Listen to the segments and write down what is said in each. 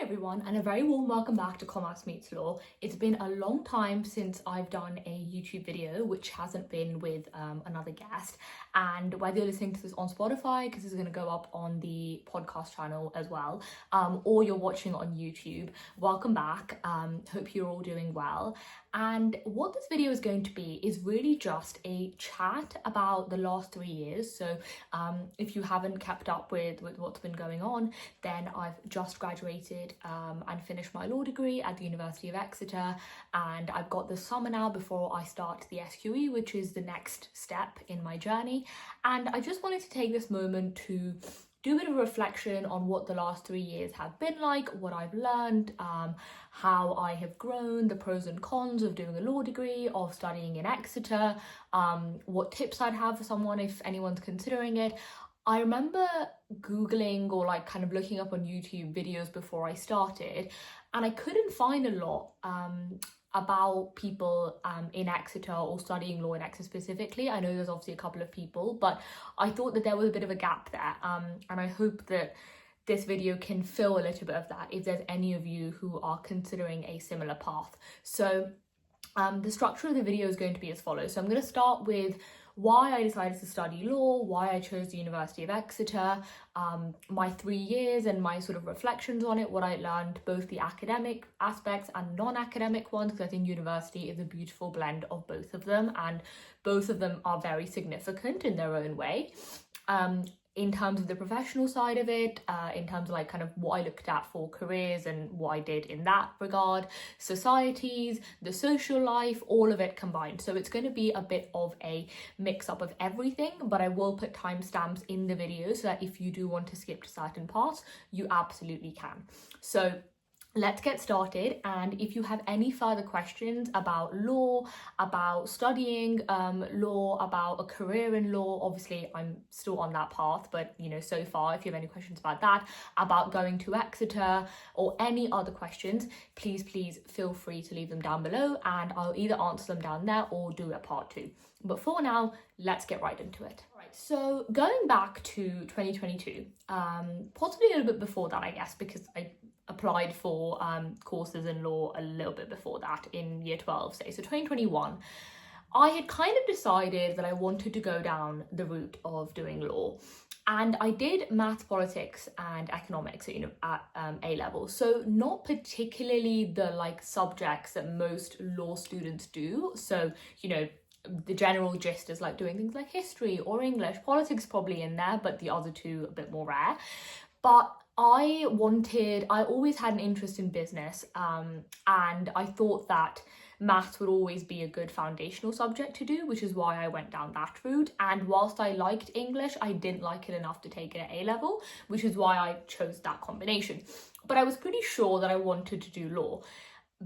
Everyone, and a very warm welcome back to Commerce Meets Law. It's been a long time since I've done a YouTube video, which hasn't been with another guest. And whether you're listening to this on Spotify, because this is going to go up on the podcast channel as well, or you're watching on YouTube, welcome back. Hope you're all doing well. And what this video is going to be is really just a chat about the last 3 years. So if you haven't kept up with what's been going on, then I've just graduated and finished my law degree at the University of Exeter, and I've got the summer now before I start the SQE, which is the next step in my journey. And I just wanted to take this moment to do a bit of a reflection on what the last 3 years have been like, what I've learned, how I have grown, the pros and cons of doing a law degree, of studying in Exeter, what tips I'd have for someone if anyone's considering it. I remember Googling or kind of looking up on YouTube videos before I started, and I couldn't find a lot about people in Exeter or studying law in Exeter specifically. I know there's obviously a couple of people, but I thought that there was a bit of a gap there, and I hope that this video can fill a little bit of that if there's any of you who are considering a similar path. So the structure of the video is going to be as follows. So I'm going to start with why I decided to study law, why I chose the University of Exeter, my 3 years and my sort of reflections on it, what I learned, both the academic aspects and non-academic ones, because I think university is a beautiful blend of both of them, and both of them are very significant in their own way. In terms of the professional side of it, in terms of kind of what I looked at for careers and what I did in that regard, societies, the social life, all of it combined. So it's going to be a bit of a mix up of everything, but I will put timestamps in the video so that if you do want to skip to certain parts, you absolutely can. So let's get started, and if you have any further questions about law, about studying law, about a career in law, obviously I'm still on that path, but so far, if you have any questions about that, about going to Exeter, or any other questions, please feel free to leave them down below, and I'll either answer them down there or do a part 2. But for now, let's get right into it. All right, so going back to 2022, possibly a little bit before that, I guess, because I applied for courses in law a little bit before that in year 12, say. So 2021, I had kind of decided that I wanted to go down the route of doing law. And I did maths, politics and economics at A level. So not particularly the subjects that most law students do. So, the general gist is doing things like history or English. Politics probably in there, but the other two a bit more rare. But I always had an interest in business, and I thought that maths would always be a good foundational subject to do, which is why I went down that route. And whilst I liked English, I didn't like it enough to take it at A level, which is why I chose that combination. But I was pretty sure that I wanted to do law,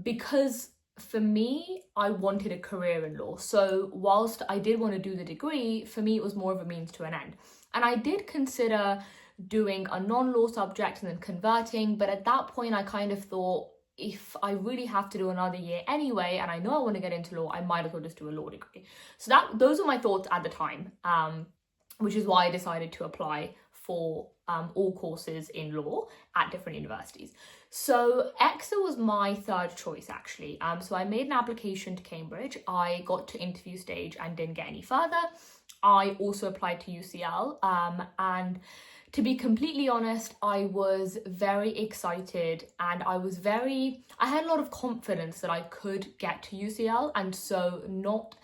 because for me, I wanted a career in law. So whilst I did want to do the degree, for me, it was more of a means to an end. And I did consider doing a non-law subject and then converting, but at that point I kind of thought, if I really have to do another year anyway, and I know I want to get into law, I might as well just do a law degree. So those were my thoughts at the time, which is why I decided to apply for all courses in law at different universities. So Exeter was my third choice, actually. So I made an application to Cambridge. I got to interview stage and didn't get any further. I also applied to UCL, and to be completely honest, I was very excited, and I had a lot of confidence that I could get to UCL, and so not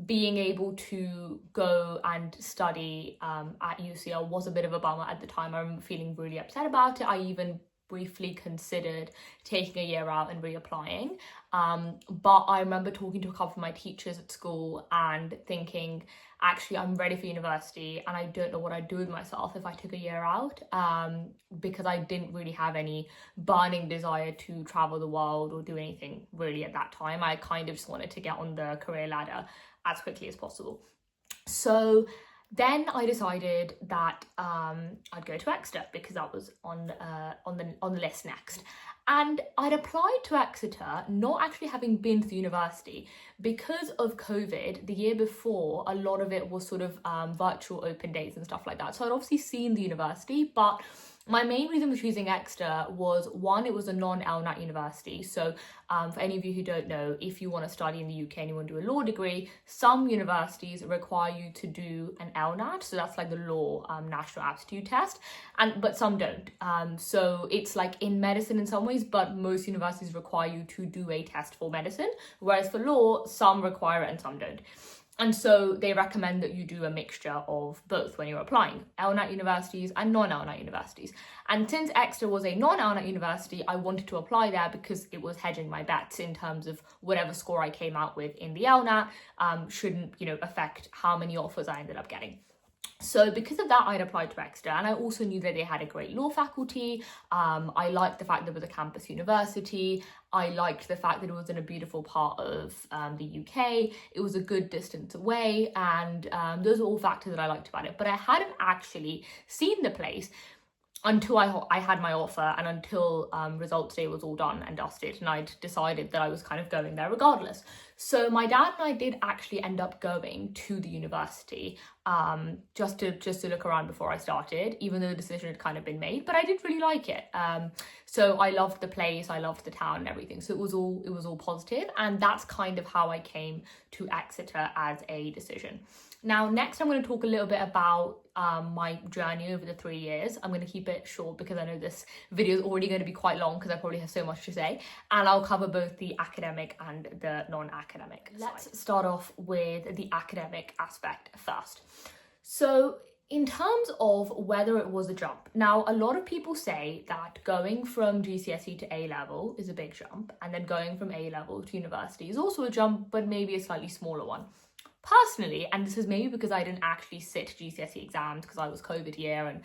being able to go and study at UCL was a bit of a bummer at the time. I remember feeling really upset about it. I even briefly considered taking a year out and reapplying. But I remember talking to a couple of my teachers at school and thinking, actually, I'm ready for university and I don't know what I'd do with myself if I took a year out, because I didn't really have any burning desire to travel the world or do anything really at that time. I kind of just wanted to get on the career ladder as quickly as possible. So then I decided that I'd go to Exeter, because that was on the list next. And I'd applied to Exeter, not actually having been to the university, because of COVID. The year before, a lot of it was sort of virtual open days and stuff like that. So I'd obviously seen the university, but My main reason for choosing Exeter was, one, it was a non-LNAT university. So for any of you who don't know, if you want to study in the UK and you want to do a law degree, some universities require you to do an LNAT. So that's like the law national aptitude test, but some don't. So it's like in medicine in some ways, but most universities require you to do a test for medicine. Whereas for law, some require it and some don't. And so they recommend that you do a mixture of both when you're applying, LNAT universities and non-LNAT universities. And since Exeter was a non-LNAT university, I wanted to apply there because it was hedging my bets in terms of whatever score I came out with in the LNAT shouldn't, affect how many offers I ended up getting. So because of that, I'd applied to Exeter, and I also knew that they had a great law faculty. I liked the fact that it was a campus university. I liked the fact that it was in a beautiful part of the UK. It was a good distance away, and those are all factors that I liked about it. But I hadn't actually seen the place until I had my offer, and until results day was all done and dusted, and I'd decided that I was kind of going there regardless. So my dad and I did actually end up going to the university just to look around before I started, even though the decision had kind of been made. But I did really like it. So I loved the place, I loved the town and everything. So it was all positive, and that's kind of how I came to Exeter as a decision. Now, next I'm going to talk a little bit about my journey over the 3 years. I'm going to keep it short because I know this video is already going to be quite long because I probably have so much to say, and I'll cover both the academic and the non-academic side. Let's start off with the academic aspect first. So in terms of whether it was a jump, now a lot of people say that going from GCSE to A-level is a big jump, and then going from A-level to university is also a jump, but maybe a slightly smaller one. Personally, and this is maybe because I didn't actually sit GCSE exams because I was COVID year and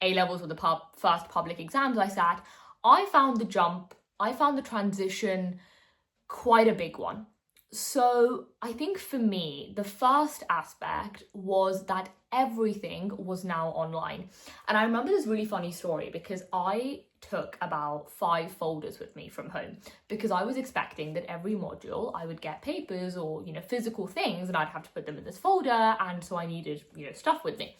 A-levels were the first public exams I sat, I found the transition quite a big one. So I think for me, the first aspect was that everything was now online. And I remember this really funny story because I took about 5 folders with me from home because I was expecting that every module I would get papers or, physical things, and I'd have to put them in this folder. And so I needed, stuff with me.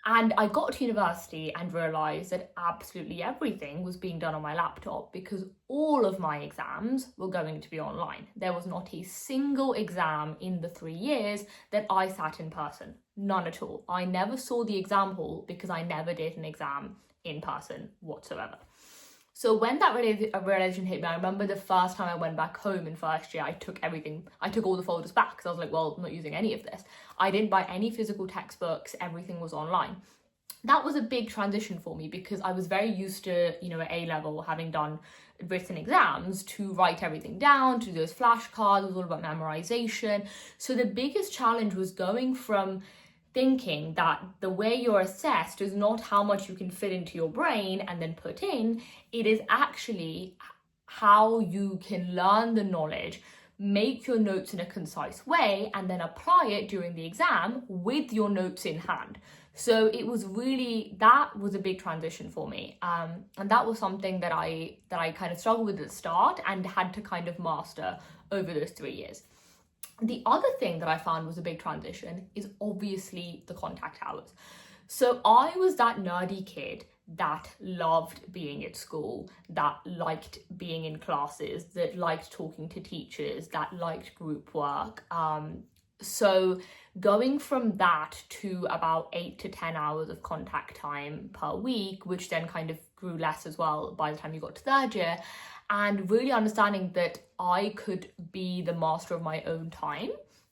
And I got to university and realised that absolutely everything was being done on my laptop because all of my exams were going to be online. There was not a single exam in the 3 years that I sat in person. None at all. I never saw the exam hall because I never did an exam in person whatsoever. So when that realization hit me, I remember the first time I went back home in first year, I took all the folders back because I was like, well, I'm not using any of this. I didn't buy any physical textbooks, everything was online. That was a big transition for me because I was very used to, at A-level, having done written exams, to write everything down, to do those flashcards. It was all about memorization. So the biggest challenge was going from thinking that the way you're assessed is not how much you can fit into your brain and then put in, it is actually how you can learn the knowledge, make your notes in a concise way, and then apply it during the exam with your notes in hand. So it was that was a big transition for me. And that was something that I kind of struggled with at the start and had to kind of master over those 3 years. The other thing that I found was a big transition is obviously the contact hours. So I was that nerdy kid that loved being at school, that liked being in classes, that liked talking to teachers, that liked group work. So going from that to about 8 to 10 hours of contact time per week, which then kind of grew less as well by the time you got to 3rd year, and really understanding that I could be the master of my own time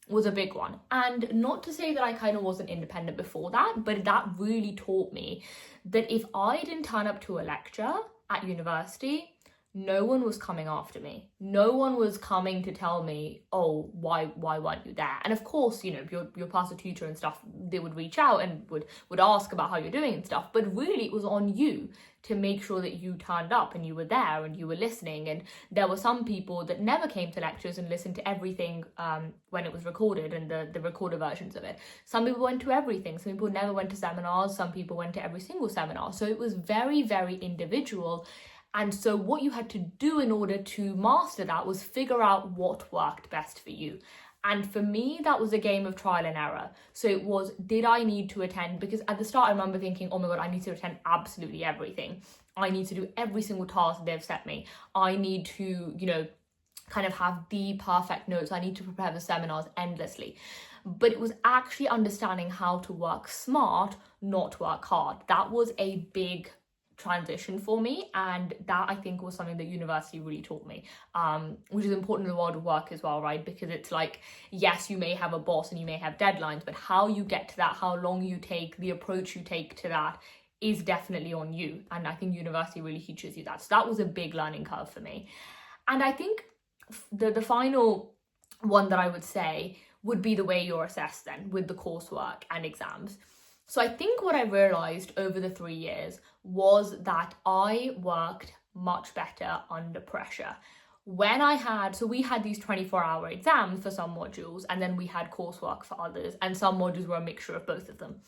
was a big one. And not to say that I kind of wasn't independent before that, but that really taught me that if I didn't turn up to a lecture at university, no one was coming after me. No one was coming to tell me, oh, why weren't you there? And of course, your pastor tutor and stuff, they would reach out and would ask about how you're doing and stuff. But really, it was on you to make sure that you turned up and you were there and you were listening. And there were some people that never came to lectures and listened to everything when it was recorded and the recorded versions of it. Some people went to everything. Some people never went to seminars. Some people went to every single seminar. So it was very, very individual. And so what you had to do in order to master that was figure out what worked best for you. And for me, that was a game of trial and error. So it was, did I need to attend? Because at the start, I remember thinking, oh my God, I need to attend absolutely everything. I need to do every single task they've set me. I need to, kind of have the perfect notes. I need to prepare the seminars endlessly. But it was actually understanding how to work smart, not work hard. That was a big transition for me, and that I think was something that university really taught me, which is important in the world of work as well, right? Because it's like, yes, you may have a boss and you may have deadlines, but how you get to that, how long you take, the approach you take to that is definitely on you. And I think university really teaches you that. So that was a big learning curve for me. And I think the final one that I would say would be the way you're assessed then with the coursework and exams. So I think what I realized over the 3 years was that I worked much better under pressure. When we had these 24-hour exams for some modules, and then we had coursework for others, and some modules were a mixture of both of them.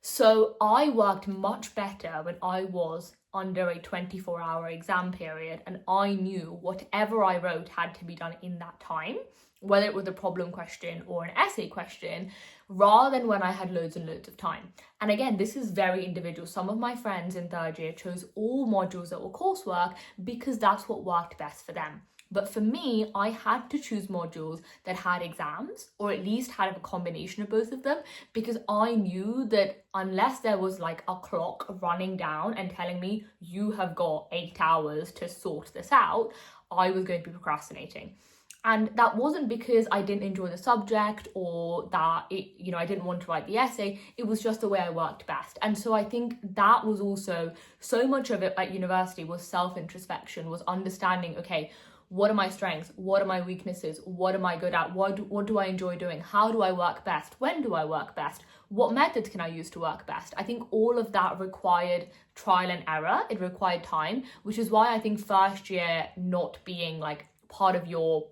So I worked much better when I was under a 24-hour exam period, and I knew whatever I wrote had to be done in that time, whether it was a problem question or an essay question, rather than when I had loads and loads of time. And again, this is very individual. Some of my friends in third year chose all modules that were coursework because that's what worked best for them. But for me, I had to choose modules that had exams, or at least had a combination of both of them, because I knew that unless there was like a clock running down and telling me you have got 8 hours to sort this out, I was going to be procrastinating. And that wasn't because I didn't enjoy the subject or that I didn't want to write the essay. It was just the way I worked best. And so I think that was also, so much of it at university was self-introspection, was understanding, okay, what are my strengths? What are my weaknesses? What am I good at? What do I enjoy doing? How do I work best? When do I work best? What methods can I use to work best? I think all of that required trial and error. It required time, which is why I think first year not being like part of your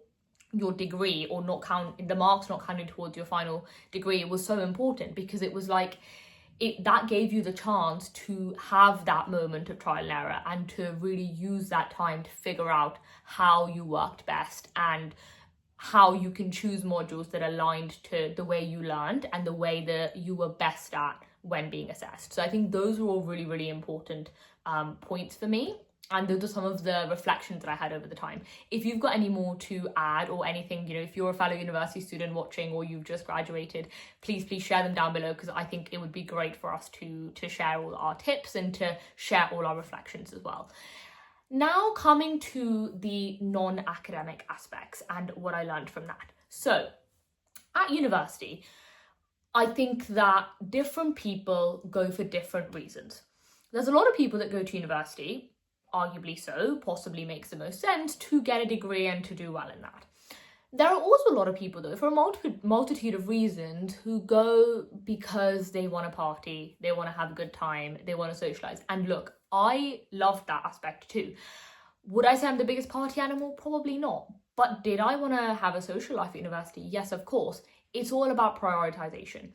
degree, or the marks not counting towards your final degree, was so important, because it was like that gave you the chance to have that moment of trial and error and to really use that time to figure out how you worked best and how you can choose modules that aligned to the way you learned and the way that you were best at when being assessed. So I think those were all really, really important points for me. And those are some of the reflections that I had over the time. If you've got any more to add or anything, if you're a fellow university student watching or you've just graduated, please share them down below, because I think it would be great for us to share all our tips and to share all our reflections as well. Now coming to the non-academic aspects and what I learned from that. So at university, I think that different people go for different reasons. There's a lot of people that go to university, arguably so, possibly makes the most sense, to get a degree and to do well in that. There are also a lot of people, though, for a multitude of reasons, who go because they want to party, they want to have a good time, they want to socialize. And look, I loved that aspect too. Would I say I'm the biggest party animal? Probably not. But did I want to have a social life at university? Yes, of course. It's all about prioritization.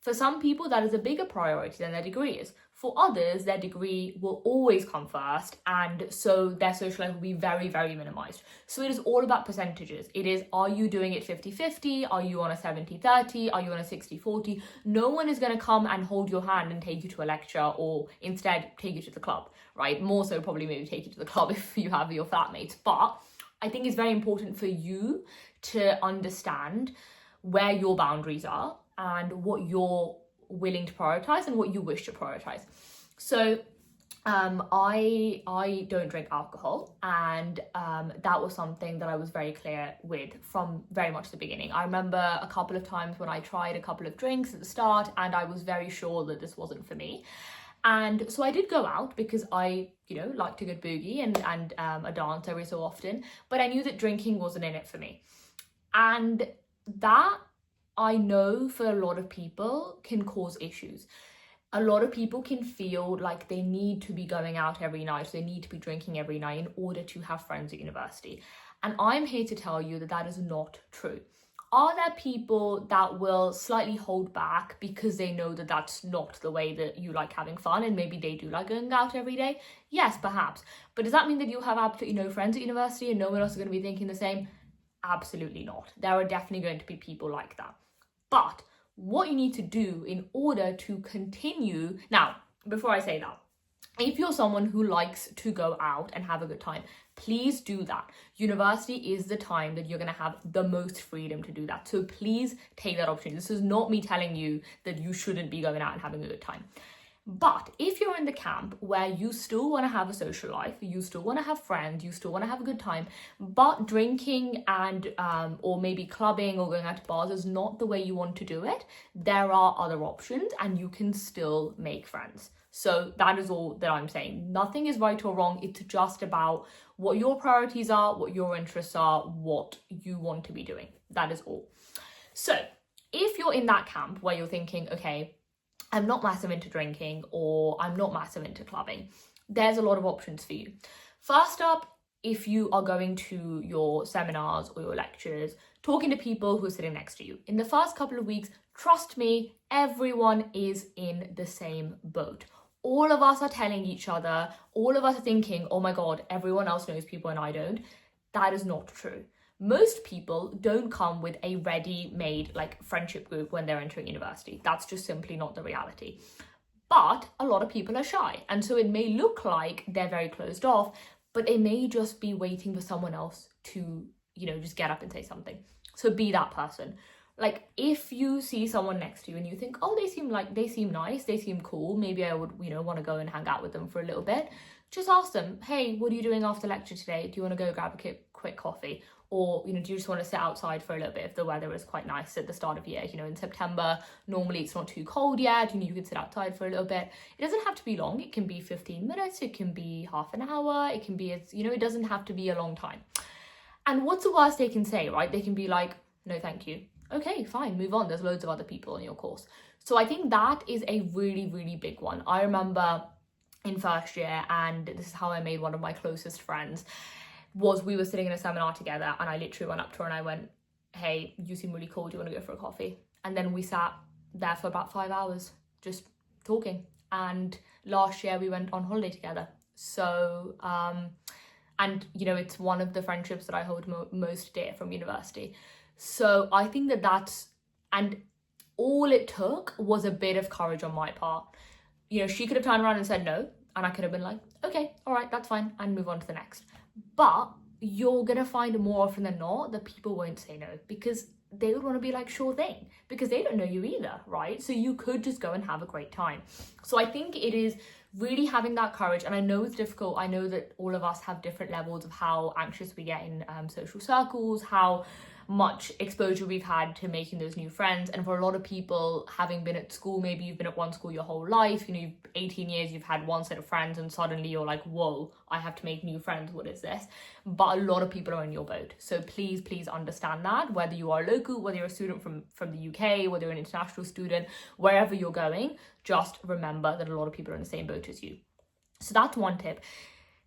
For some people, that is a bigger priority than their degree is. For others, their degree will always come first, and so their social life will be very, very minimized. So it is all about percentages. It is, are you doing it 50-50? Are you on a 70-30? Are you on a 60-40? No one is going to come and hold your hand and take you to a lecture, or instead take you to the club, right? More so probably maybe take you to the club if you have your flatmates. But I think it's very important for you to understand where your boundaries are and what you're willing to prioritize and what you wish to prioritize. So I don't drink alcohol, and that was something that I was very clear with from very much the beginning. I remember a couple of times when I tried a couple of drinks at the start and I was very sure that this wasn't for me. And so I did go out because I, liked a good boogie and a dance every so often, but I knew that drinking wasn't in it for me. And that, I know, for a lot of people can cause issues. A lot of people can feel like they need to be going out every night, so they need to be drinking every night in order to have friends at university. And I'm here to tell you that that is not true. Are there people that will slightly hold back because they know that that's not the way that you like having fun, and maybe they do like going out every day? Yes, perhaps. But does that mean that you have absolutely no friends at university and no one else is going to be thinking the same? Absolutely not. There are definitely going to be people like that. But what you need to do in order to continue... Now, before I say that, if you're someone who likes to go out and have a good time, please do that. University is the time that you're going to have the most freedom to do that. So please take that opportunity. This is not me telling you that you shouldn't be going out and having a good time. But if you're in the camp where you still want to have a social life, you still want to have friends, you still want to have a good time, but drinking and or maybe clubbing or going out to bars is not the way you want to do it, there are other options and you can still make friends. So that is all that I'm saying. Nothing is right or wrong. It's just about what your priorities are, what your interests are, what you want to be doing. That is all. So if you're in that camp where you're thinking, okay, I'm not massive into drinking or I'm not massive into clubbing, there's a lot of options for you. First up, if you are going to your seminars or your lectures, talking to people who are sitting next to you. In the first couple of weeks, trust me, everyone is in the same boat. All of us are telling each other, all of us are thinking, oh my God, everyone else knows people and I don't. That is not true. Most people don't come with a ready-made friendship group when they're entering university. That's just simply not the reality. But a lot of people are shy. And so it may look like they're very closed off, but they may just be waiting for someone else to, just get up and say something. So be that person. If you see someone next to you and you think, oh, they seem nice, they seem cool, maybe I would, want to go and hang out with them for a little bit, just ask them, hey, what are you doing after lecture today? Do you want to go grab a quick coffee? Or, do you just want to sit outside for a little bit if the weather is quite nice at the start of year? In September, normally it's not too cold yet, you can sit outside for a little bit. It doesn't have to be long. It can be 15 minutes, it can be half an hour, it can be, it doesn't have to be a long time. And what's the worst they can say, right? They can be like, no, thank you. Okay, fine, move on. There's loads of other people in your course. So I think that is a really, really big one. I remember in first year, and this is how I made one of my closest friends, was we were sitting in a seminar together and I literally went up to her and I went, hey, you seem really cool. Do you want to go for a coffee? And then we sat there for about 5 hours just talking. And last year we went on holiday together. So, and it's one of the friendships that I hold most dear from university. So I think that's, and all it took was a bit of courage on my part. She could have turned around and said no, and I could have been like, okay, all right, that's fine, and move on to the next. But you're going to find more often than not that people won't say no because they would want to be like, sure thing, because they don't know you either, right? So you could just go and have a great time. So I think it is really having that courage. And I know it's difficult. I know that all of us have different levels of how anxious we get in social circles, how much exposure we've had to making those new friends. And for a lot of people, having been at school, maybe you've been at one school your whole life, you've 18 years, you've had one set of friends, and suddenly you're like, whoa, I have to make new friends, what is this? But a lot of people are in your boat. So please understand that, whether you are local, whether you're a student from the UK, whether you're an international student, wherever you're going, just remember that a lot of people are in the same boat as you. So that's one tip.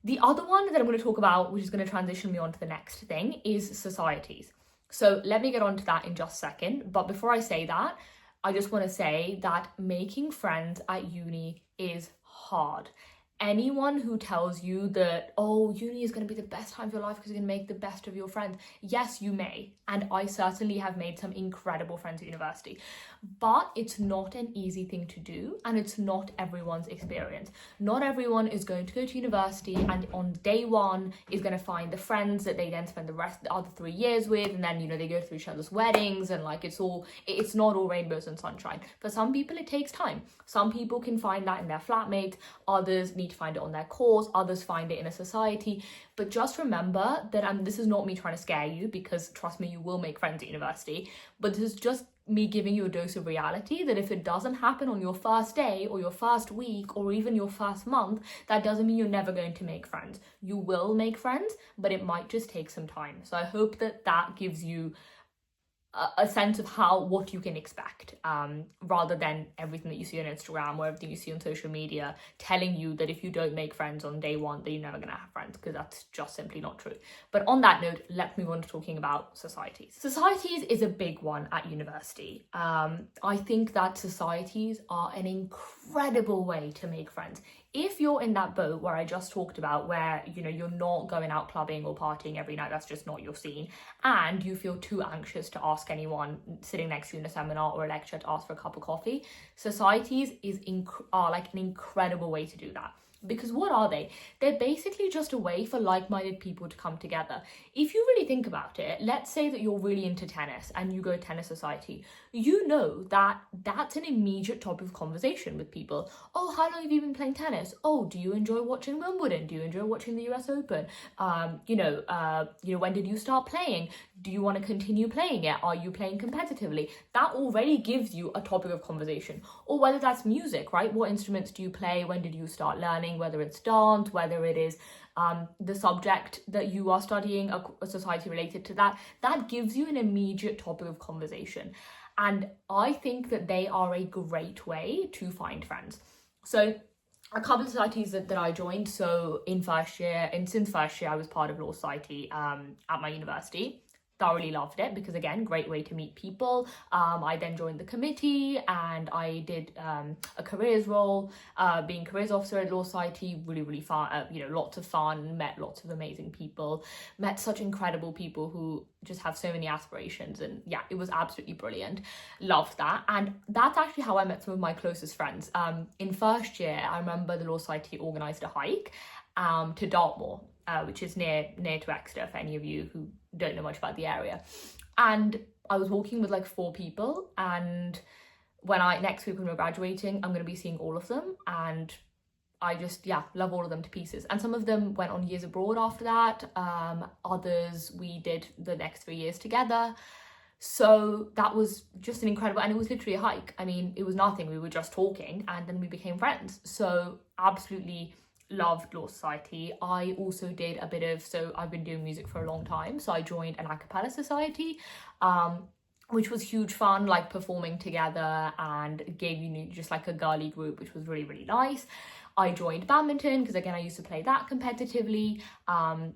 The other one that I'm going to talk about, which is going to transition me on to the next thing, is societies. So let me get on to that in just a second. But before I say that, I just want to say that making friends at uni is hard. Anyone who tells you that, oh, uni is going to be the best time of your life because you're going to make the best of your friends. Yes, you may. And I certainly have made some incredible friends at university. But it's not an easy thing to do, and it's not everyone's experience. Not everyone is going to go to university and on day one is going to find the friends that they then spend the other 3 years with, and then they go through each other's weddings, and it's not all rainbows and sunshine. For some people it takes time. Some people can find that in their flatmates, others need to find it on their course, others find it in a society. But just remember that, and this is not me trying to scare you, because trust me, you will make friends at university, but this is just me giving you a dose of reality that if it doesn't happen on your first day or your first week or even your first month, that doesn't mean you're never going to make friends. You will make friends, but it might just take some time. So I hope that gives you a sense of what you can expect, rather than everything that you see on Instagram or everything you see on social media telling you that if you don't make friends on day one, that you're never going to have friends, because that's just simply not true. But on that note, let's move on to talking about societies. Societies is a big one at university. I think that societies are an incredible way to make friends. If you're in that boat where I just talked about, where, you know, you're not going out clubbing or partying every night, that's just not your scene, and you feel too anxious to ask anyone sitting next to you in a seminar or a lecture to ask for a cup of coffee, societies are like an incredible way to do that. Because what are they? They're basically just a way for like-minded people to come together. If you really think about it, let's say that you're really into tennis and you go to tennis society, you know that that's an immediate topic of conversation with people. Oh, how long have you been playing tennis? Oh, do you enjoy watching Wimbledon? Do you enjoy watching the US Open? When did you start playing? Do you want to continue playing it? Are you playing competitively? That already gives you a topic of conversation. Or whether that's music, right? What instruments do you play? When did you start learning? Whether it's dance, whether it is the subject that you are studying, a society related to that, that gives you an immediate topic of conversation. And I think that they are a great way to find friends. So a couple of societies that I joined. So since first year, I was part of Law Society at my university. Thoroughly loved it because, again, great way to meet people. I then joined the committee and I did a careers role, being careers officer at Law Society. Really, really fun, lots of fun, met lots of amazing people, met such incredible people who just have so many aspirations, and yeah, it was absolutely brilliant. Loved that. And that's actually how I met some of my closest friends. In first year, I remember the Law Society organised a hike to Dartmoor, which is near to Exeter, for any of you who don't know much about the area. And I was walking with like 4 people, and next week when we're graduating, I'm going to be seeing all of them, and I just, love all of them to pieces. And some of them went on years abroad after that. Others we did the next 3 years together. So that was just an incredible, and it was literally a hike. I mean, it was nothing. We were just talking and then we became friends. So absolutely loved Law Society. I also did a bit of, so I've been doing music for a long time. So I joined an a cappella society, which was huge fun, like performing together, and gave you just like a girly group, which was really, really nice. I joined badminton because, again, I used to play that competitively.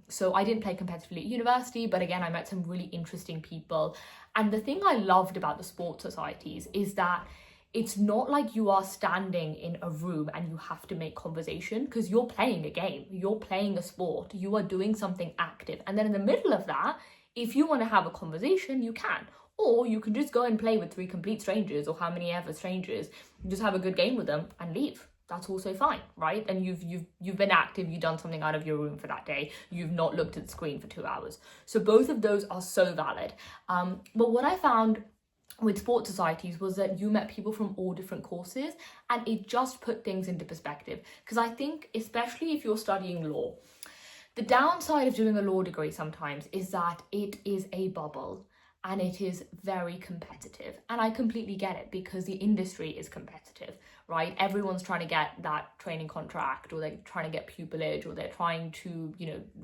So I didn't play competitively at university, but again, I met some really interesting people. And the thing I loved about the sports societies is that it's not like you are standing in a room and you have to make conversation, because you're playing a game, you're playing a sport, you are doing something active. And then in the middle of that, if you want to have a conversation, you can. Or you can just go and play with 3 complete strangers, or how many ever strangers, just have a good game with them and leave. That's also fine, right? And you've been active, you've done something out of your room for that day, you've not looked at the screen for 2 hours. So both of those are so valid. But what I found with sports societies was that you met people from all different courses, and it just put things into perspective. Because I think, especially if you're studying law, the downside of doing a law degree sometimes is that it is a bubble and it is very competitive. And I completely get it, because the industry is competitive, right? Everyone's trying to get that training contract, or they're trying to get pupillage, or they're trying to,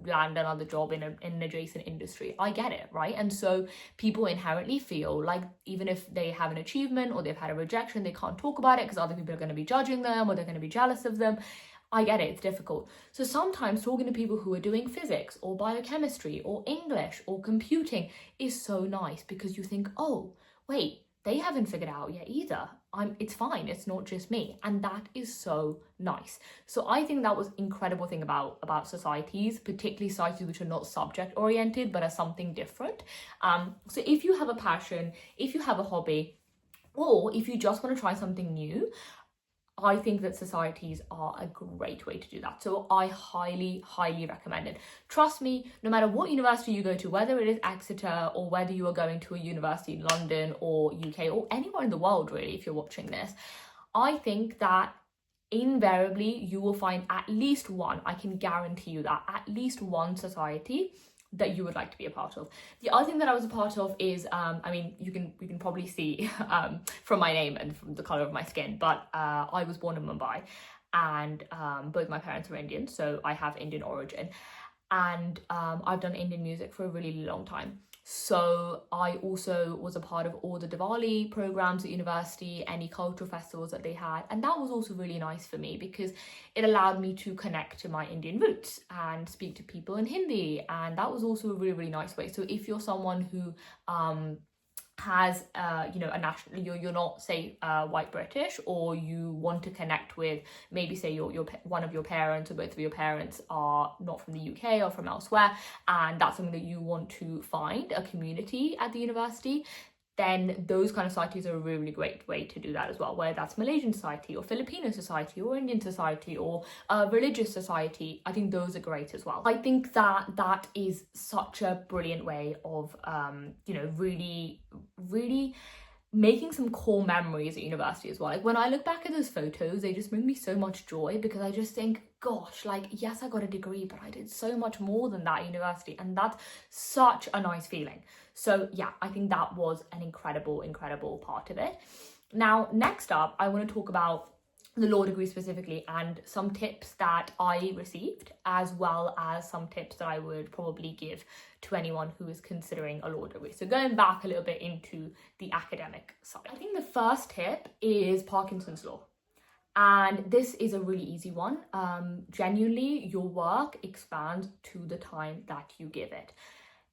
land another job in an adjacent industry. I get it, right? And so people inherently feel like even if they have an achievement or they've had a rejection, they can't talk about it because other people are going to be judging them, or they're going to be jealous of them. I get it, it's difficult. So sometimes talking to people who are doing physics or biochemistry or English or computing is so nice, because you think, oh, wait, they haven't figured it out yet either. It's fine, it's not just me. And that is so nice. So I think that was an incredible thing about societies, particularly societies which are not subject oriented, but are something different. So if you have a passion, if you have a hobby, or if you just want to try something new, I think that societies are a great way to do that. So I highly, highly recommend it. Trust me, no matter what university you go to, whether it is Exeter or whether you are going to a university in London or UK or anywhere in the world, really, if you're watching this, I think that invariably you will find at least one, I can guarantee you that, at least one society that you would like to be a part of. The other thing that I was a part of is, you can probably see from my name and from the colour of my skin, but I was born in Mumbai, and both my parents are Indian, so I have Indian origin, and I've done Indian music for a really long time. So I also was a part of all the Diwali programs at university, any cultural festivals that they had. And that was also really nice for me, because it allowed me to connect to my Indian roots and speak to people in Hindi. And that was also a really, really nice way. So if you're someone who has you know, a national, you're not, say, white British, or you want to connect with, maybe say your one of your parents or both of your parents are not from the UK or from elsewhere, and that's something that you want to find a community at the university, then those kind of societies are a really, really great way to do that as well, whether that's Malaysian society or Filipino society or Indian society or religious society. I think those are great as well. I think that that is such a brilliant way of, you know, really, really making some core memories at university as well. Like, when I look back at those photos, they just bring me so much joy, because I just think, gosh, like, yes, I got a degree, but I did so much more than that at university, and that's such a nice feeling. So yeah, I think that was an incredible part of it. Now, next up, I want to talk about the law degree specifically, and some tips that I received, as well as some tips that I would probably give to anyone who is considering a law degree. So going back a little bit into the academic side, I think the first tip is Parkinson's law. And this is a really easy one. Genuinely, your work expands to the time that you give it.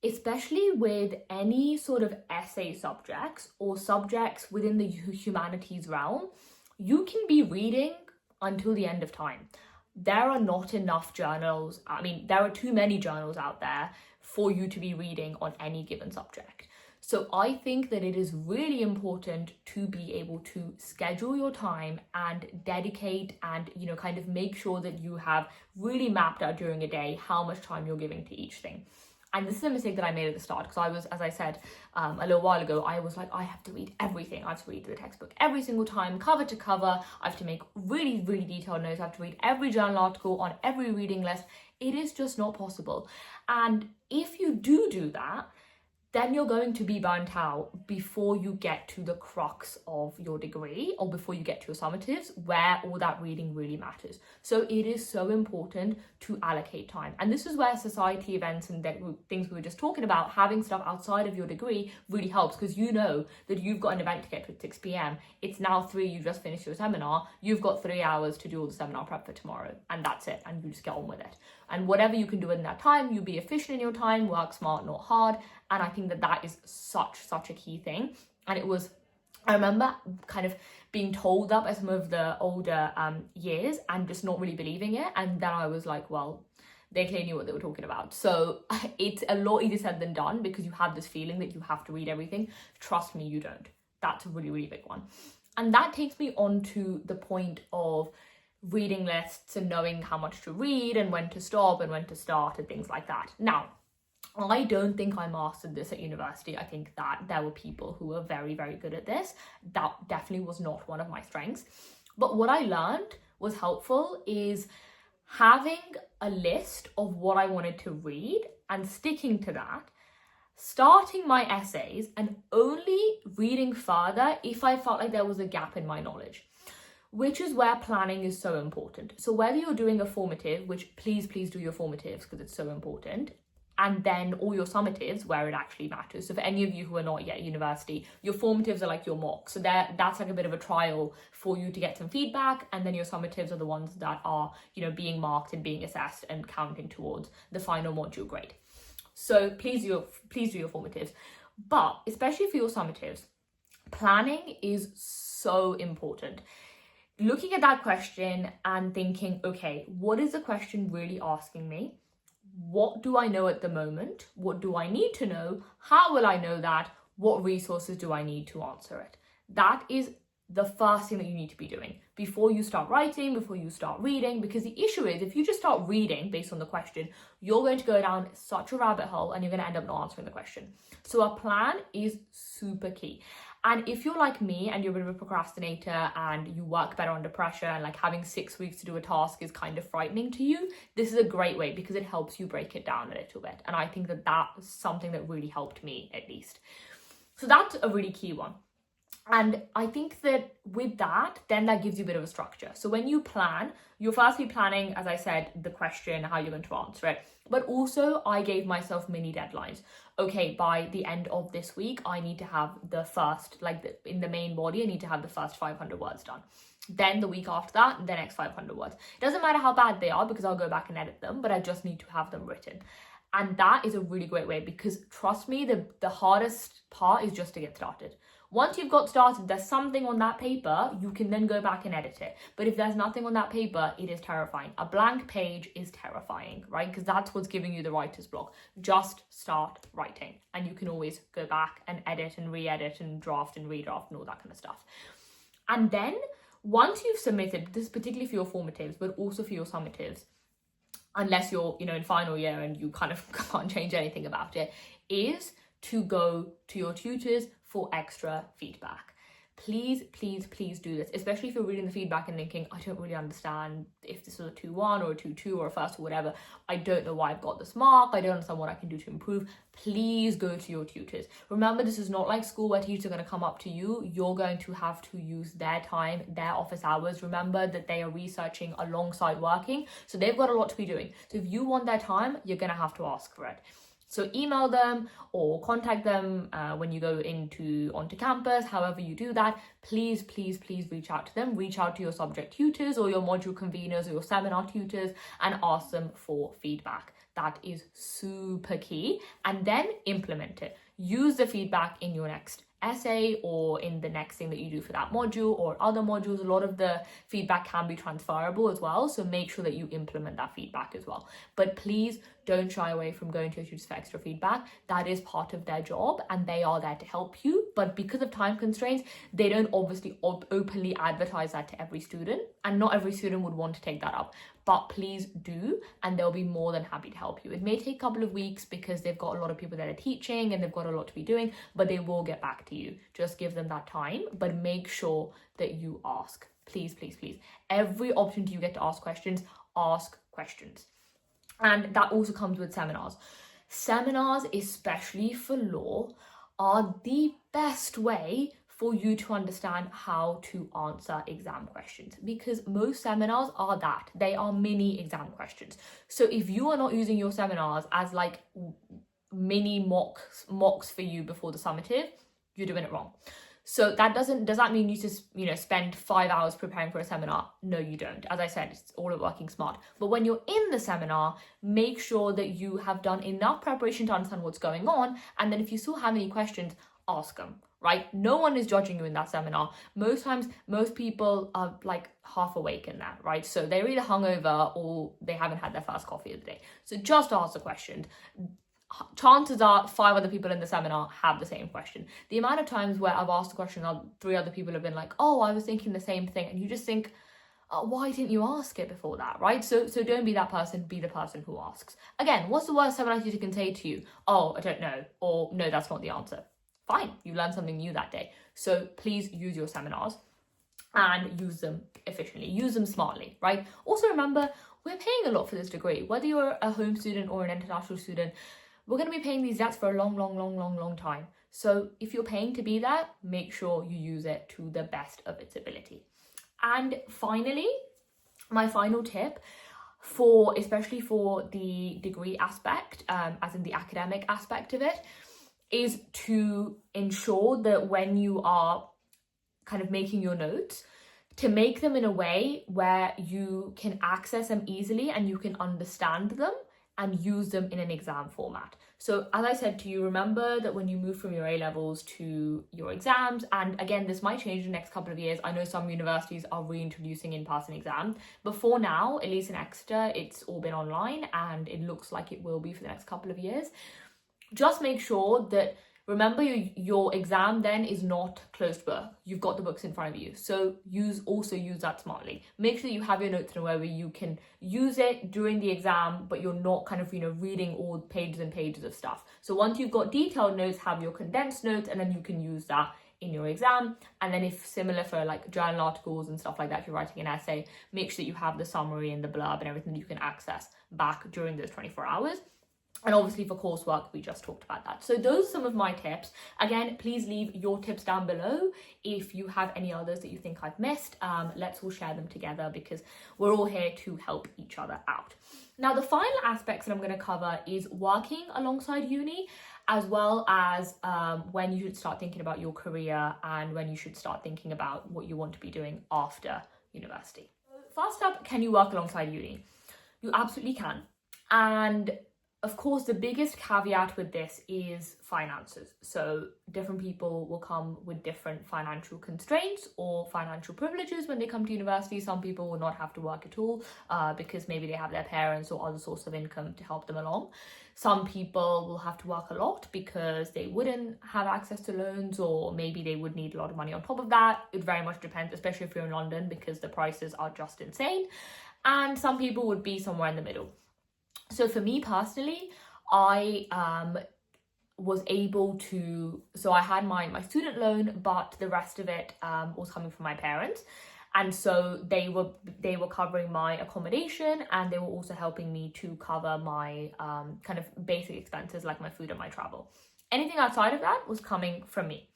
Especially with any sort of essay subjects or subjects within the humanities realm, you can be reading until the end of time. There are not enough journals. I mean, there are too many journals out there for you to be reading on any given subject. So I think that it is really important to be able to schedule your time and dedicate and, you know, kind of make sure that you have really mapped out during a day how much time you're giving to each thing. And this is a mistake that I made at the start, because I was, as I said a little while ago, I was like, I have to read everything. I have to read the textbook every single time, cover to cover. I have to make really, really detailed notes. I have to read every journal article on every reading list. It is just not possible. And if you do that, then you're going to be burnt out before you get to the crux of your degree, or before you get to your summatives, where all that reading really matters. So it is so important to allocate time. And this is where society events and things we were just talking about, having stuff outside of your degree really helps, because you know that you've got an event to get to at 6 p.m. It's now 3, you just finished your seminar, you've got 3 hours to do all the seminar prep for tomorrow, and that's it, and you just get on with it. And whatever you can do in that time, you be efficient in your time, work smart, not hard. And I think that that is such a key thing. And it was, I remember kind of being told that by some of the older years and just not really believing it. And then I was like, well, they clearly knew what they were talking about. So it's a lot easier said than done, because you have this feeling that you have to read everything. Trust me, you don't. That's a really, really big one. And that takes me on to the point of reading lists and knowing how much to read and when to stop and when to start and things like that. Now, I don't think I mastered this at university. I think that there were people who were very, very good at this. That definitely was not one of my strengths. But what I learned was helpful is having a list of what I wanted to read and sticking to that, starting my essays and only reading further if I felt like there was a gap in my knowledge, which is where planning is so important. So whether you're doing a formative, which please do your formatives because it's so important, and then all your summatives where it actually matters. So for any of you who are not yet at university, your formatives are like your mocks. So that's like a bit of a trial for you to get some feedback, and then your summatives are the ones that are, you know, being marked and being assessed and counting towards the final module grade. So please do your formatives. But especially for your summatives, planning is so important. Looking at that question and thinking, okay, what is the question really asking me? What do I know at the moment? What do I need to know? How will I know that? What resources do I need to answer it? That is the first thing that you need to be doing before you start writing, before you start reading, because the issue is if you just start reading based on the question, you're going to go down such a rabbit hole and you're going to end up not answering the question. So a plan is super key. And if you're like me and you're a bit of a procrastinator and you work better under pressure, and like having 6 weeks to do a task is kind of frightening to you, this is a great way because it helps you break it down a little bit. And I think that that's something that really helped me, at least. So that's a really key one. And I think that with that, then that gives you a bit of a structure. So when you plan, you're firstly planning, as I said, the question, how you're going to answer it. But also I gave myself mini deadlines. Okay, by the end of this week, I need to have the first, in the main body, I need to have the first 500 words done. Then the week after that, the next 500 words. It doesn't matter how bad they are because I'll go back and edit them, but I just need to have them written. And that is a really great way, because trust me, the hardest part is just to get started. Once you've got started, there's something on that paper, you can then go back and edit it. But if there's nothing on that paper, it is terrifying. A blank page is terrifying, right? Because that's what's giving you the writer's block. Just start writing, and you can always go back and edit and re-edit and draft and redraft and all that kind of stuff. And then once you've submitted, this is particularly for your formatives, but also for your summatives, unless you're, in final year and you kind of can't change anything about it, is to go to your tutors for extra feedback. Please, please, please do this, especially if you're reading the feedback and thinking, I don't really understand if this was a 2-1 or a 2-2 or a first or whatever. I don't know why I've got this mark. I don't understand what I can do to improve. Please go to your tutors. Remember, this is not like school where teachers are going to come up to you. You're going to have to use their time, their office hours. Remember that they are researching alongside working, so they've got a lot to be doing. So if you want their time, you're going to have to ask for it. So email them or contact them when you go onto campus. However you do that, please, please, please reach out to them. Reach out to your subject tutors or your module conveners or your seminar tutors and ask them for feedback. That is super key. And then implement it. Use the feedback in your next essay or in the next thing that you do for that module or other modules. A lot of the feedback can be transferable as well, so make sure that you implement that feedback as well. But please don't shy away from going to your tutors for extra feedback. That is part of their job and they are there to help you, but because of time constraints, they don't obviously openly advertise that to every student, and not every student would want to take that up. But please do, and they'll be more than happy to help you. It may take a couple of weeks because they've got a lot of people that are teaching and they've got a lot to be doing, but they will get back to you. Just give them that time, but make sure that you ask. Please, please, please. Every opportunity you get to ask questions, ask questions. And that also comes with seminars. Seminars, especially for law, are the best way for you to understand how to answer exam questions, because most seminars are that. They are mini exam questions. So if you are not using your seminars as like mini mocks for you before the summative, you're doing it wrong. So does that mean you just, spend 5 hours preparing for a seminar? No, you don't. As I said, it's all about working smart. But when you're in the seminar, make sure that you have done enough preparation to understand what's going on. And then if you still have any questions, ask them, right? No one is judging you in that seminar. Most times, most people are like half awake in that, right? So they're either hungover or they haven't had their first coffee of the day. So just ask the question. Chances are 5 other people in the seminar have the same question. The amount of times where I've asked a question, 3 other people have been like, oh, I was thinking the same thing. And you just think, why didn't you ask it before that, right? So don't be that person, be the person who asks. Again, what's the worst seminar tutor can say to you? Oh, I don't know, or no, that's not the answer. Fine, you learned something new that day. So please use your seminars and use them efficiently, use them smartly, right? Also remember, we're paying a lot for this degree. Whether you're a home student or an international student, we're going to be paying these debts for a long time. So if you're paying to be there, make sure you use it to the best of its ability. And finally, my final tip, especially for the degree aspect, as in the academic aspect of it, is to ensure that when you are kind of making your notes, to make them in a way where you can access them easily and you can understand them and use them in an exam format. So as I said to you, remember that when you move from your A-levels to your exams, and again, this might change in the next couple of years. I know some universities are reintroducing in-person exams, but for now, at least in Exeter, it's all been online and it looks like it will be for the next couple of years. Just make sure that, remember, your exam then is not closed book. You've got the books in front of you. So also use that smartly. Make sure you have your notes in a way where you can use it during the exam, but you're not kind of, reading all pages and pages of stuff. So once you've got detailed notes, have your condensed notes, and then you can use that in your exam. And then if similar for like journal articles and stuff like that, if you're writing an essay, make sure that you have the summary and the blurb and everything that you can access back during those 24 hours. And obviously for coursework, we just talked about that. So those are some of my tips. Again, please leave your tips down below. If you have any others that you think I've missed, let's all share them together because we're all here to help each other out. Now, the final aspects that I'm going to cover is working alongside uni, as well as when you should start thinking about your career and when you should start thinking about what you want to be doing after university. First up, can you work alongside uni? You absolutely can. And of course, the biggest caveat with this is finances. So different people will come with different financial constraints or financial privileges when they come to university. Some people will not have to work at all because maybe they have their parents or other source of income to help them along. Some people will have to work a lot because they wouldn't have access to loans, or maybe they would need a lot of money on top of that. It very much depends, especially if you're in London, because the prices are just insane. And some people would be somewhere in the middle. So for me personally, I was able to, so I had my student loan, but the rest of it was coming from my parents. And so they were covering my accommodation, and they were also helping me to cover my kind of basic expenses like my food and my travel. Anything outside of that was coming from me.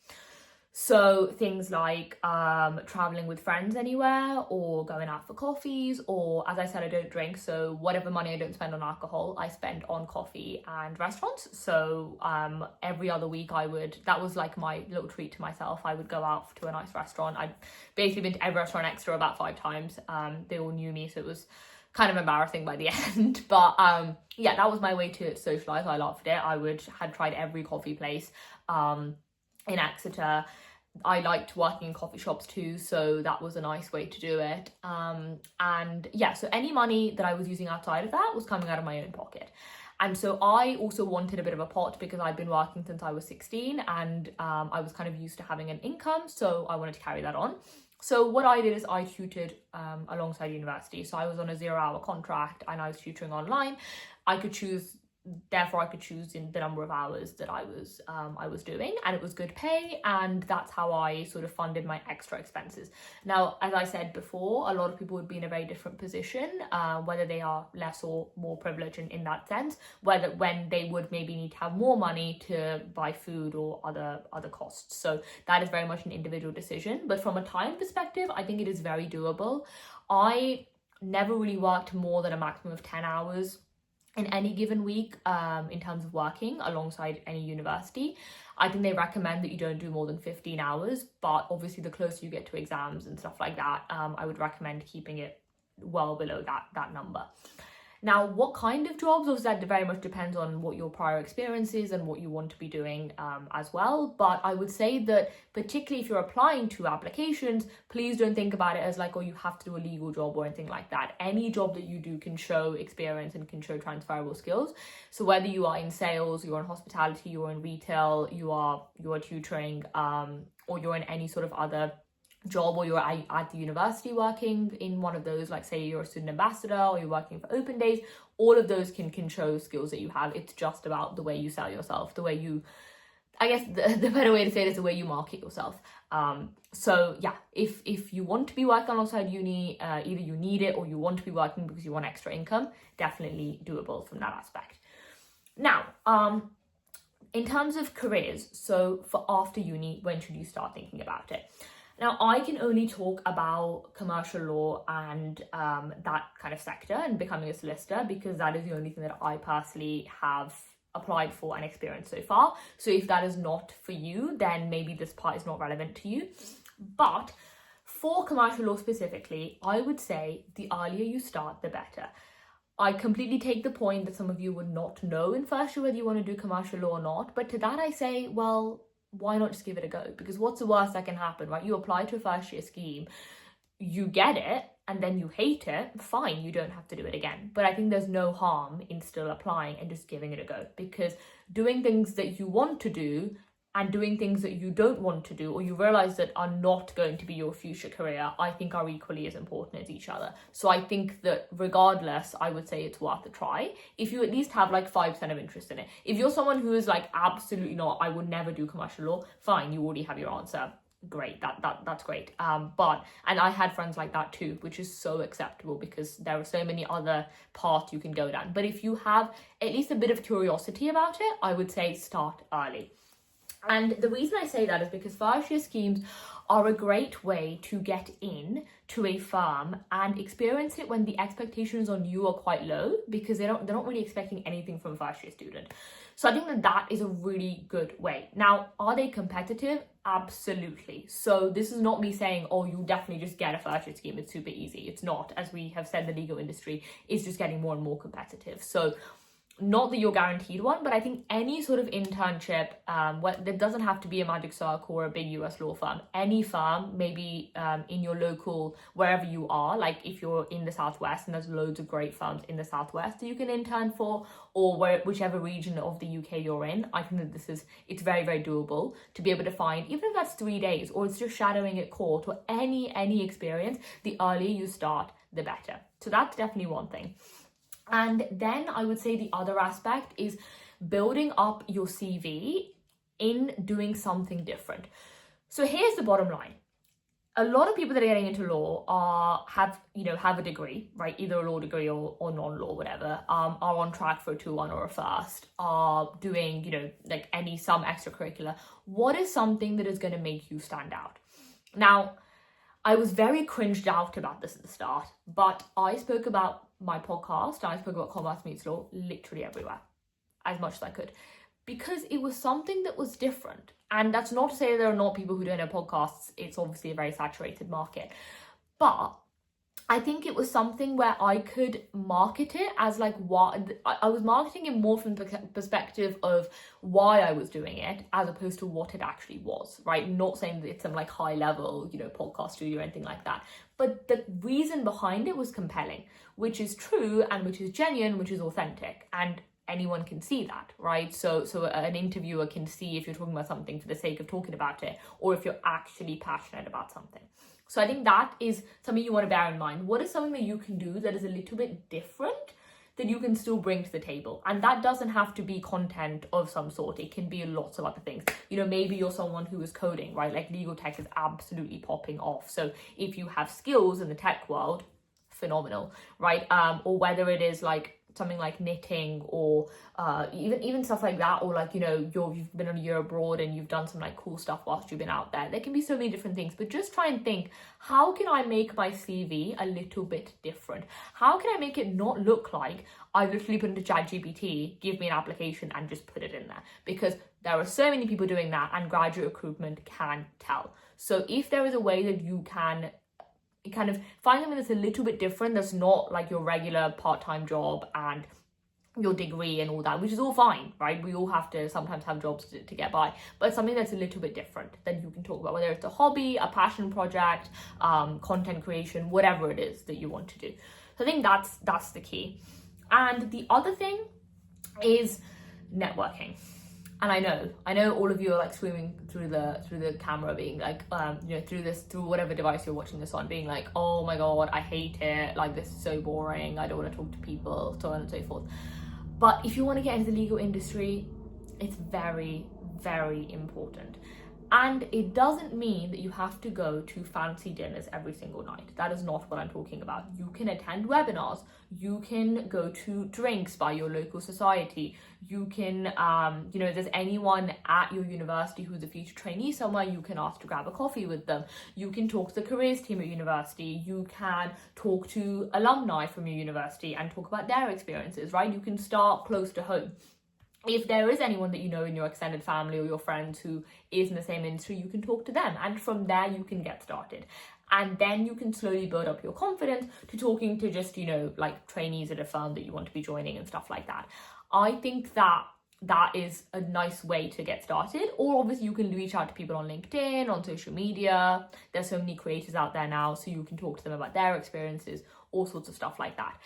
So things like traveling with friends anywhere, or going out for coffees, or, as I said, I don't drink, so whatever money I don't spend on alcohol, I spend on coffee and restaurants. So every other week that was like my little treat to myself. I would go out to a nice restaurant. I'd basically been to every restaurant in Exeter about 5 times. They all knew me, so it was kind of embarrassing by the end. But yeah, that was my way to socialise. I loved it. Had tried every coffee place in Exeter. I liked working in coffee shops too, so that was a nice way to do it. And yeah, so any money that I was using outside of that was coming out of my own pocket. And so I also wanted a bit of a pot because I'd been working since I was 16, and I was kind of used to having an income, so I wanted to carry that on. So what I did is I tutored alongside university. So I was on a 0-hour contract and I was tutoring online. Therefore I could choose in the number of hours that I was doing, and it was good pay, and that's how I sort of funded my extra expenses. Now, as I said before, a lot of people would be in a very different position, whether they are less or more privileged in that sense, when they would maybe need to have more money to buy food or other costs. So that is very much an individual decision, but from a time perspective, I think it is very doable. I never really worked more than a maximum of 10 hours in any given week in terms of working alongside any university. I think they recommend that you don't do more than 15 hours, but obviously the closer you get to exams and stuff like that, I would recommend keeping it well below that number. Now, what kind of jobs? Obviously, that very much depends on what your prior experience is and what you want to be doing as well. But I would say that particularly if you're applying to applications, please don't think about it as like, oh, you have to do a legal job or anything like that. Any job that you do can show experience and can show transferable skills. So whether you are in sales, you're in hospitality, you're in retail, you are tutoring, or you're in any sort of other job, or you're at the university working in one of those, like say you're a student ambassador or you're working for open days, all of those can show skills that you have. It's just about the way you sell yourself, the way you, I guess the better way to say it is the way you market yourself. So yeah, if you want to be working alongside uni, either you need it or you want to be working because you want extra income, definitely doable from that aspect. Now, in terms of careers, so for after uni, when should you start thinking about it? Now, I can only talk about commercial law and that kind of sector and becoming a solicitor, because that is the only thing that I personally have applied for and experienced so far. So if that is not for you, then maybe this part is not relevant to you. But for commercial law specifically, I would say the earlier you start, the better. I completely take the point that some of you would not know in first year whether you want to do commercial law or not. But to that I say, well, why not just give it a go? Because what's the worst that can happen, right? You apply to a first year scheme, you get it, and then you hate it, fine, you don't have to do it again. But I think there's no harm in still applying and just giving it a go, because doing things that you want to do and doing things that you don't want to do, or you realize that are not going to be your future career, I think are equally as important as each other. So I think that regardless, I would say it's worth a try if you at least have like 5% of interest in it. If you're someone who is like, absolutely not, I would never do commercial law, fine, you already have your answer. Great, that's great. And I had friends like that too, which is so acceptable because there are so many other paths you can go down. But if you have at least a bit of curiosity about it, I would say start early. And the reason I say that is because first year schemes are a great way to get in to a firm and experience it when the expectations on you are quite low, because they're not really expecting anything from a first year student. So I think that is a really good way. Now, are they competitive? Absolutely. So this is not me saying, oh, you definitely just get a first year scheme, it's super easy. It's not. As we have said, the legal industry is just getting more and more competitive. So not that you're guaranteed one, but I think any sort of internship, that doesn't have to be a Magic Circle or a big US law firm, any firm, maybe in your local, wherever you are, like if you're in the Southwest and there's loads of great firms in the Southwest that you can intern for, or whichever region of the UK you're in, I think that it's very, very doable to be able to find, even if that's 3 days, or it's just shadowing at court, or any experience, the earlier you start, the better. So that's definitely one thing. And then I would say the other aspect is building up your CV in doing something different. So here's the bottom line. A lot of people that are getting into law have a degree, right? Either a law degree or non-law, whatever, are on track for a 2-1 or a first, are doing, some extracurricular. What is something that is going to make you stand out? Now, I was very cringed out about this at the start, but I spoke about my podcast, I spoke about Commerce Meets Law literally everywhere, as much as I could, because it was something that was different. And that's not to say there are not people who don't have podcasts. It's obviously a very saturated market. But I think it was something where I could market it as what I was marketing it more from the perspective of why I was doing it, as opposed to what it actually was, right? Not saying that it's some high level, podcast studio or anything like that. But the reason behind it was compelling, which is true and which is genuine, which is authentic. And anyone can see that, right? So an interviewer can see if you're talking about something for the sake of talking about it, or if you're actually passionate about something. So I think that is something you want to bear in mind. What is something that you can do that is a little bit different that you can still bring to the table? And that doesn't have to be content of some sort. It can be lots of other things. Maybe you're someone who is coding, right? Like legal tech is absolutely popping off. So if you have skills in the tech world, phenomenal, right? Or whether it is something like knitting, or even stuff like that, or you've been on a year abroad and you've done some cool stuff whilst you've been out there. There can be so many different things, but just try and think, how can I make my CV a little bit different? How can I make it not look like I literally put into ChatGPT, give me an application and just put it in there? Because there are so many people doing that, and graduate recruitment can tell. So if there is a way that you can kind of find something that's a little bit different, that's not like your regular part-time job and your degree and all that, which is all fine, right? We all have to sometimes have jobs to get by, but something that's a little bit different, then you can talk about whether it's a hobby, a passion project, content creation, whatever it is that you want to do. So I think that's the key. And the other thing is networking. And I know all of you are screaming through the camera, being through whatever device you're watching this on, being oh my god, I hate it, this is so boring, I don't want to talk to people, so on and so forth. But if you want to get into the legal industry, it's very, very important. And it doesn't mean that you have to go to fancy dinners every single night. That is not what I'm talking about. You can attend webinars. You can go to drinks by your local society. You can, if there's anyone at your university who's a future trainee somewhere, you can ask to grab a coffee with them. You can talk to the careers team at university. You can talk to alumni from your university and talk about their experiences, right? You can start close to home. If there is anyone that you know in your extended family or your friends who is in the same industry, you can talk to them. And from there, you can get started. And then you can slowly build up your confidence to talking to just, trainees at a firm that you want to be joining and stuff like that. I think that is a nice way to get started. Or obviously you can reach out to people on LinkedIn, on social media. There's so many creators out there now, so you can talk to them about their experiences, all sorts of stuff like that.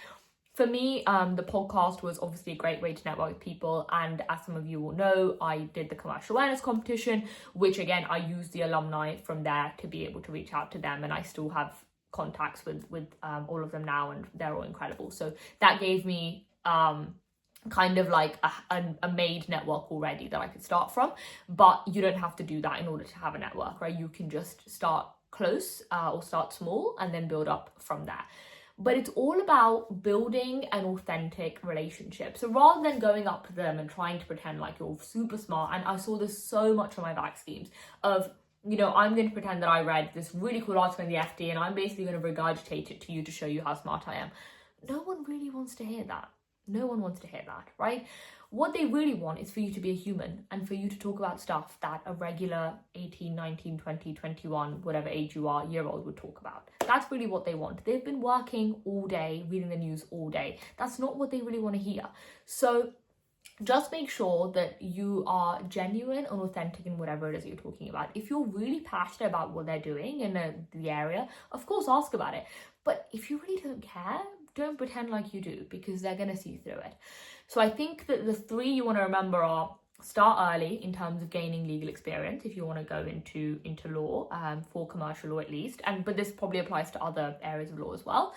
For me, the podcast was obviously a great way to network with people, and as some of you will know, I did the commercial awareness competition, which again, I used the alumni from there to be able to reach out to them, and I still have contacts with all of them now, and they're all incredible. So that gave me kind of a made network already that I could start from, but you don't have to do that in order to have a network, right? You can just start close or start small and then build up from there. But it's all about building an authentic relationship. So rather than going up to them and trying to pretend like you're super smart, and I saw this so much on my back schemes of, I'm going to pretend that I read this really cool article in the FT and I'm basically going to regurgitate it to you to show you how smart I am. No one really wants to hear that. No one wants to hear that, right? What they really want is for you to be a human and for you to talk about stuff that a regular 18, 19, 20, 21, whatever age you are, year-old would talk about. That's really what they want. They've been working all day, reading the news all day. That's not what they really want to hear. So just make sure that you are genuine and authentic in whatever it is you're talking about. If you're really passionate about what they're doing in the area, of course, ask about it. But if you really don't care, don't pretend like you do, because they're going to see through it. So I think that the 3 you want to remember are: start early in terms of gaining legal experience if you want to go into law, for commercial law at least, but this probably applies to other areas of law as well.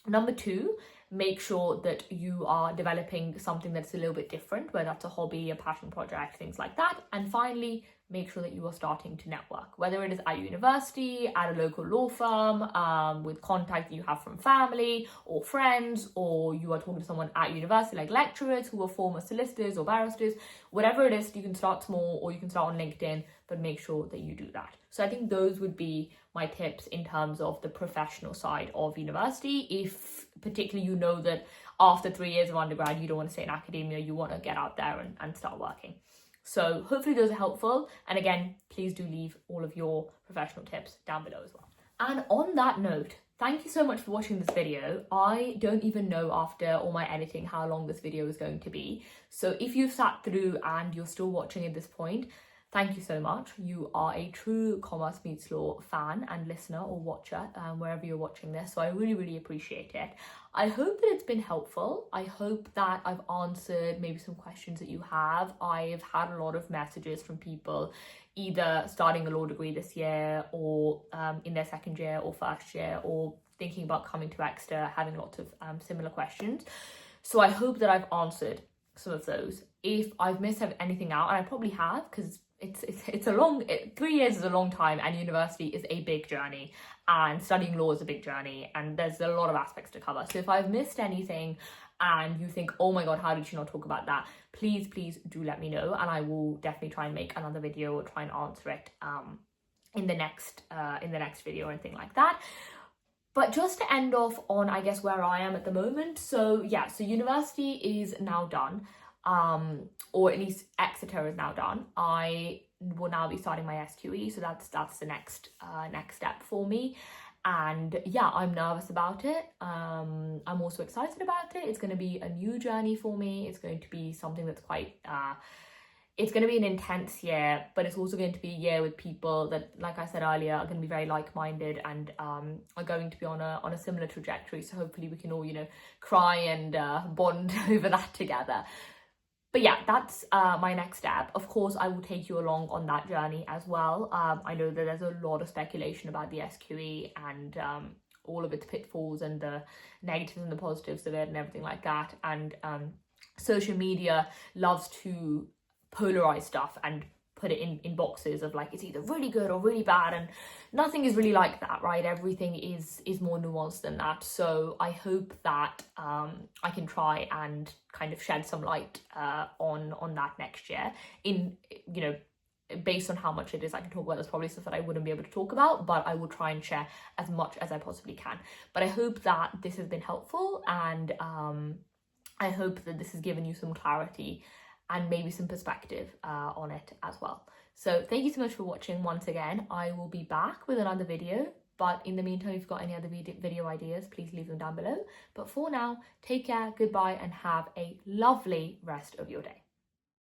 Number 2, make sure that you are developing something that's a little bit different, whether that's a hobby, a passion project, things like that. And finally, make sure that you are starting to network, whether it is at university, at a local law firm, with contact that you have from family or friends, or you are talking to someone at university, like lecturers who are former solicitors or barristers. Whatever it is, you can start small or you can start on LinkedIn, but make sure that you do that. So I think those would be my tips in terms of the professional side of university. If particularly you know that after 3 years of undergrad, you don't want to stay in academia, you want to get out there and start working. So hopefully those are helpful. And again, please do leave all of your professional tips down below as well. And on that note, thank you so much for watching this video. I don't even know after all my editing how long this video is going to be. So if you've sat through and you're still watching at this point, thank you so much. You are a true Commerce Meets Law fan and listener or watcher, wherever you're watching this. So I really, really appreciate it. I hope that it's been helpful. I hope that I've answered maybe some questions that you have. I've had a lot of messages from people either starting a law degree this year or in their second year or first year, or thinking about coming to Exeter, having lots of similar questions. So I hope that I've answered some of those. If I've missed anything out, and I probably have, because it's a long 3 years is a long time, and university is a big journey, and studying law is a big journey, and there's a lot of aspects to cover. So if I've missed anything and you think, oh my god, how did she not talk about that, please do let me know, and I will definitely try and make another video or try and answer it in the next video or anything like that. But just to end off on, I guess, where I am at the moment. So yeah, so university is now done. Or at least Exeter is now done. I will now be starting my SQE, so that's the next step for me. And yeah, I'm nervous about it. I'm also excited about it. It's going to be a new journey for me. It's going to be something that's quite it's going to be an intense year, but it's also going to be a year with people that, like I said earlier, are going to be very like-minded and are going to be on a similar trajectory. So hopefully we can all, cry and bond over that together. But yeah, that's my next step. Of course, I will take you along on that journey as well. I know that there's a lot of speculation about the SQE and all of its pitfalls and the negatives and the positives of it and everything like that. And social media loves to polarize stuff and put it in boxes of like, it's either really good or really bad, and nothing is really like that, right? Everything is more nuanced than that. So I hope that I can try and kind of shed some light on that next year, in based on how much it is I can talk about. There's probably stuff that I wouldn't be able to talk about, but I will try and share as much as I possibly can. But I hope that this has been helpful, and I hope that this has given you some clarity and maybe some perspective on it as well. So thank you so much for watching once again. I will be back with another video, but in the meantime, if you've got any other video ideas, please leave them down below. But for now, take care, goodbye, and have a lovely rest of your day.